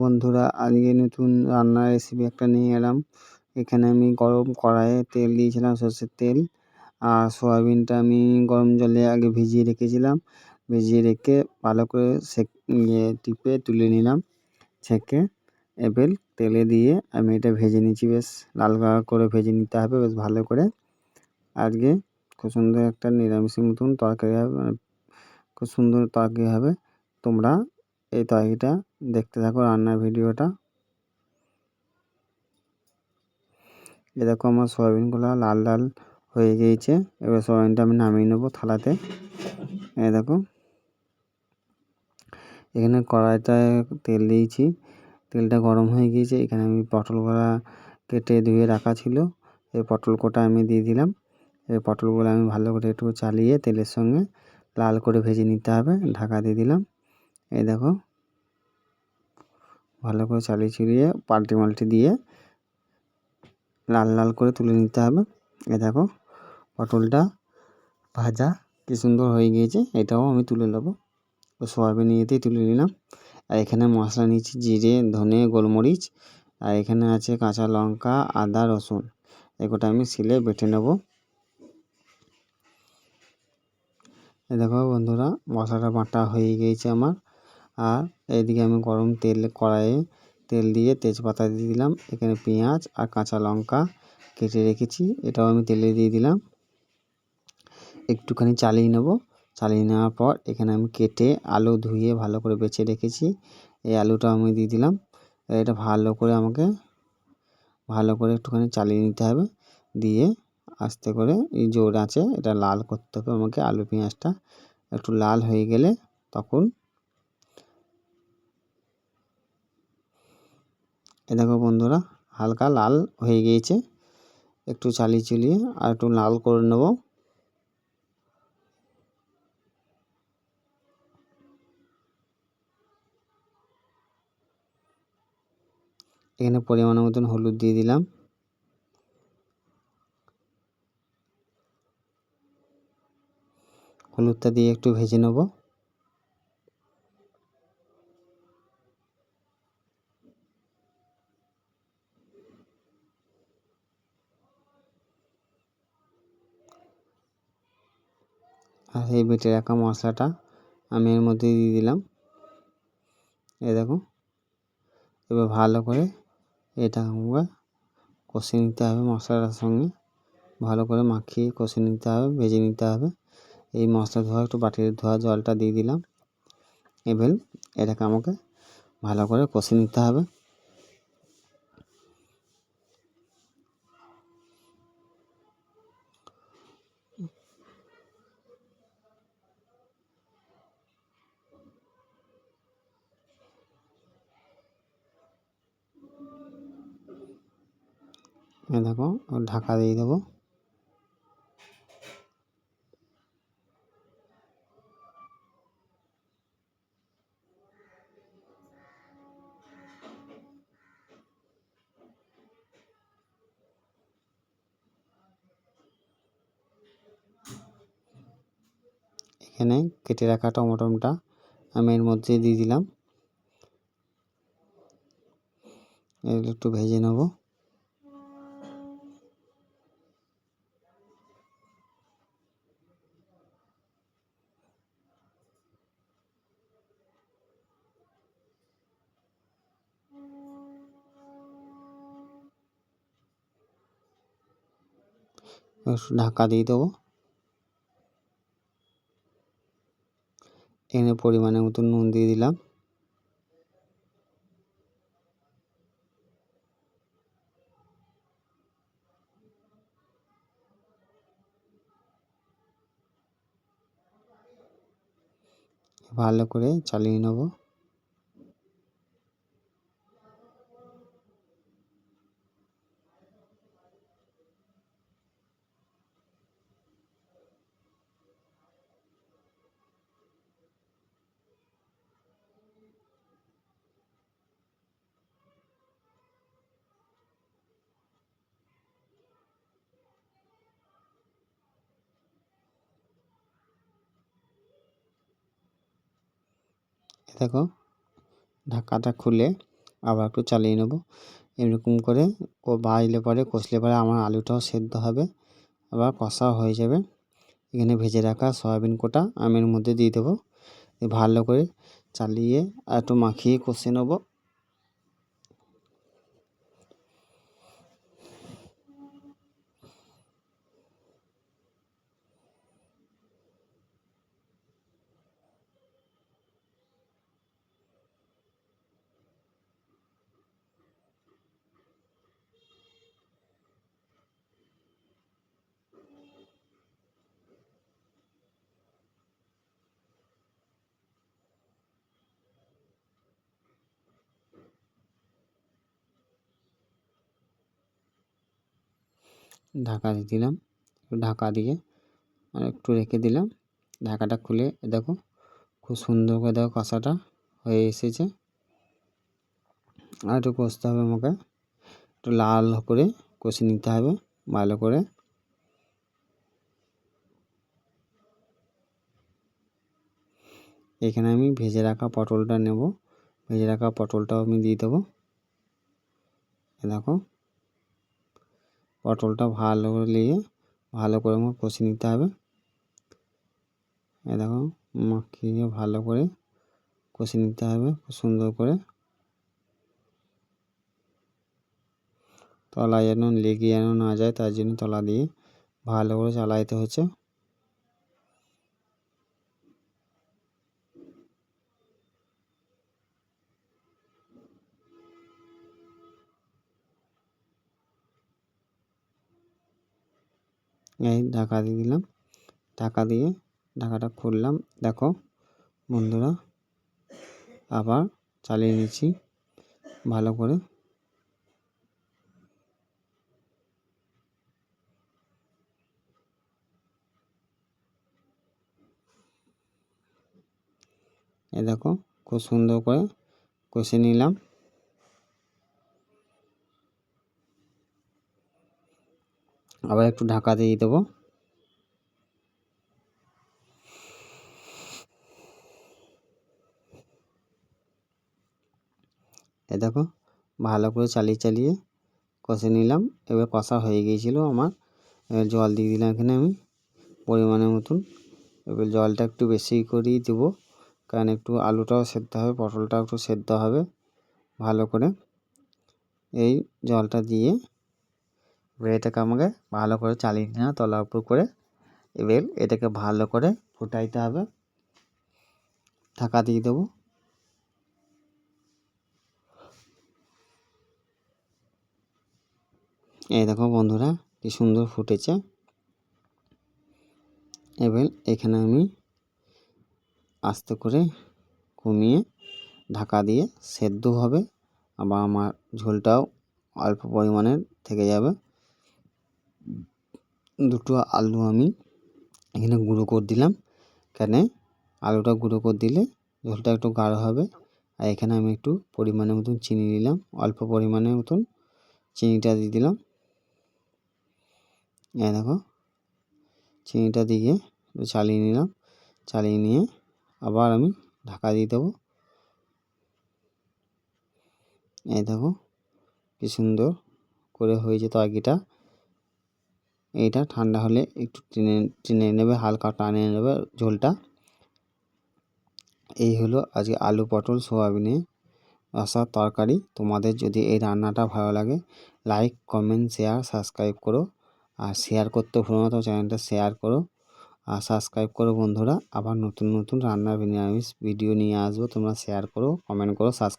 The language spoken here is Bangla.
বন্ধুরা, আজকে নতুন রান্নার রেসিপি একটা নিয়ে এলাম। এখানে আমি গরম কড়াইয়ে তেল দিয়েছিলাম, সর্ষের তেল। আর সয়াবিনটা আমি গরম জলে আগে ভিজিয়ে রেখেছিলাম। ভিজিয়ে রেখে ভালো করে টিপে তুলে নিলাম ছেঁকে। এবার তেলে দিয়ে আমি এটা ভেজে নিচ্ছি, বেশ লাল কালার করে ভেজে নিতে হবে বেশ ভালো করে। আজকে খুব সুন্দর একটা নিরামিষের মতন তরকারি হবে, মানে খুব সুন্দর তরকারি হবে। তোমরা এই তরকারিটা দেখতে থাকো, রান্নার ভিডিওটা। এ দেখো আমার সয়াবিনগুলো লাল লাল হয়ে গিয়েছে। এবার সয়াবিনটা আমি নামিয়ে নেবো থালাতে। এই দেখো, এখানে কড়াইটায় তেল দিয়েছি, তেলটা গরম হয়ে গিয়েছে। এখানে আমি পটলগুলো কেটে ধুয়ে রাখা ছিল, এই পটল কোটা আমি দিয়ে দিলাম। এই পটলগুলো আমি ভালো করে একটু চালিয়ে তেলের সঙ্গে লাল করে ভেজে নিতে হবে। ঢাকা দিয়ে দিলাম। এই দেখো, ভালো করে চালিয়ে চালিয়ে পাল্টে মাল্টে দিয়ে লাল লাল করে তুলে নিতে হবে। এ দেখো, পটলটা ভাজা কি সুন্দর হয়ে গিয়েছে। এটাও আমি তুলে নেবো। সয়াবিন ইয়েতেই তুলে নিলাম। আর এখানে মশলা নিচ্ছি জিরে, ধনে, গোলমরিচ। আর এখানে আছে কাঁচা লঙ্কা, আদা, রসুন। এগুলো আমি শিলে বেটে নেব। এ দেখো বন্ধুরা, মশলাটা বাটা হয়ে গিয়েছে আমার। আর এইদিকে আমি গরম কড়াইয়ে তেল দিয়ে তেজপাতা দিয়ে দিলাম। এখানে পেঁয়াজ আর কাঁচা লঙ্কা কেটে রেখেছি, এটাও আমি তেলে দিয়ে দিলাম। একটুখানি চালিয়ে নেব। চালিয়ে নেওয়ার পর এখানে আমি কেটে আলু ধুয়ে ভালো করে বেছে রেখেছি, এই আলুটা আমি দিয়ে দিলাম। এটা ভালো করে একটুখানি চালিয়ে নিতে হবে। দিয়ে আস্তে করে এই জোর আছে এটা লাল করতে হবে আমাকে। আলু পেঁয়াজটা একটু লাল হয়ে গেলে তখন এ দেখো বন্ধুরা, হালকা লাল হয়ে গিয়েছে। একটু চালিয়ে চালিয়ে আর একটু লাল করে নেব। এখানে পরিমাণ মতন হলুদ দিয়ে দিলাম। হলুদটা দিয়ে একটু ভেজে নেব। আর এই বেটে রাখা মশলাটা আমি এর মধ্যে দিয়ে দিলাম। এই দেখো, এবার ভালো করে এটা আমাকে কষে নিতে হবে মশলাটার সঙ্গে। ভালো করে মাখিয়ে কষে নিতে হবে, ভেজে নিতে হবে। এই মশলা ধোয়া একটু বাটির ধোয়া জলটা দিয়ে দিলাম। এবার এটাকে আমাকে ভালো করে কষে নিতে হবে। দেখো, ঢাকা দিয়ে দেবো। এখানে কেটে রাখা টমেটোটা আমি এর মধ্যে দিয়ে দিলাম। এগুলো একটু ভেজে নেব। ঢাকা দিয়ে দেবো। এখানে পরিমাণের মতো নুন দিয়ে দিলাম। ভালো করে চালিয়ে নেব। দেখো, ঢাকাটা খুলে আবার একটু চালিয়ে নেব। এরকম করে ভাজলে পরে কষলে পরে আমার আলুটাও সেদ্ধ হবে, আবার কষাও হয়ে যাবে। এখানে ভেজে রাখা সয়াবিন কোটা আমি এর মধ্যে দিয়ে দেবো। ভালো করে চালিয়ে একটু মাখিয়ে কষে নেব। ঢাকা দিয়ে দিলাম, ঢাকা দিয়ে আর একটু রেখে দিলাম। ঢাকাটা খুলে দেখো খুব সুন্দর করে দেখো কষাটা হয়ে এসেছে। আর একটু কষতে হবে, আমাকে একটু লাল করে কষে নিতে হবে ভালো করে। এখানে আমি ভেজে রাখা পটলটা নেব, ভেজে রাখা পটলটাও আমি দিয়ে দেবো। দেখো পটলটা ভালো করে নিয়ে ভালো করে আমার কষে নিতে হবে। দেখো মাখিয়ে ভালো করে কষে নিতে হবে খুব সুন্দর করে, তলা যেন লেগে যেন না যায়, তার জন্য তলা দিয়ে ভালো করে চালাইতে হচ্ছে। এই ঢাকা দিয়ে দিলাম, ঢাকা দিয়ে ঢাকাটা খুললাম। দেখো বন্ধুরা আবার চালিয়ে নিচ্ছি ভালো করে। এই দেখো খুব সুন্দর করে কষে নিলাম। আবার একটু ঢাকা দিয়ে দেবো। এই দেখো ভালো করে চালিয়ে চালিয়ে কষে নিলাম। এবার কষা হয়ে গিয়েছিল আমার, এবার জল দিয়ে দিলাম এখানে আমি পরিমাণের মতন। এবার জলটা একটু বেশি করেই দেবো, কারণ একটু আলুটাও সেদ্ধ হবে, পটলটাও একটু সেদ্ধ হবে ভালো করে। এই জলটা দিয়ে এবার এটাকে আমাকে ভালো করে চালিয়ে নিয়ে তলা উপর করে এবার এটাকে ভালো করে ফুটাইতে হবে। ঢাকা দিয়ে দেবো। এই দেখো বন্ধুরা কি সুন্দর ফুটেছে। এবার এখানে আমি আস্তে করে কমিয়ে ঢাকা দিয়ে সেদ্ধ হবে, আবার আমার ঝোলটাও অল্প পরিমাণের থেকে যাবে। দুটো আলু আমি এখানে গুঁড়ো করে দিলাম, কেন আলুটা গুঁড়ো করে দিলে ঝোলটা একটু গাঢ় হবে। আর এখানে আমি একটু পরিমাণের মতন চিনি নিলাম, অল্প পরিমাণের মতন চিনিটা দিয়ে দিলাম। এই দেখো চিনিটা দিয়ে চালিয়ে নিলাম, চালিয়ে নিয়ে আবার আমি ঢাকা দিয়ে দেবো। এই দেখো কি সুন্দর করে হয়েছে তরকারিটা। এইটা ঠান্ডা হলে একটু টেনে টেনে নেবে, হালকা টানিয়ে নেবে ঝোলটা। এই হলো আজকে আলু পটল সোয়াবিনে রসার তরকারি। তোমাদের যদি এই রান্নাটা ভালো লাগে লাইক কমেন্ট শেয়ার সাবস্ক্রাইব করো, আর শেয়ার করতে ভুলো না, তো চ্যানেলটা শেয়ার করো আর সাবস্ক্রাইব করো বন্ধুরা। আবার নতুন নতুন রান্নার নিরামিষ ভিডিও নিয়ে আসবো, তোমরা শেয়ার করো, কমেন্ট করো, সাবস্ক্রাইব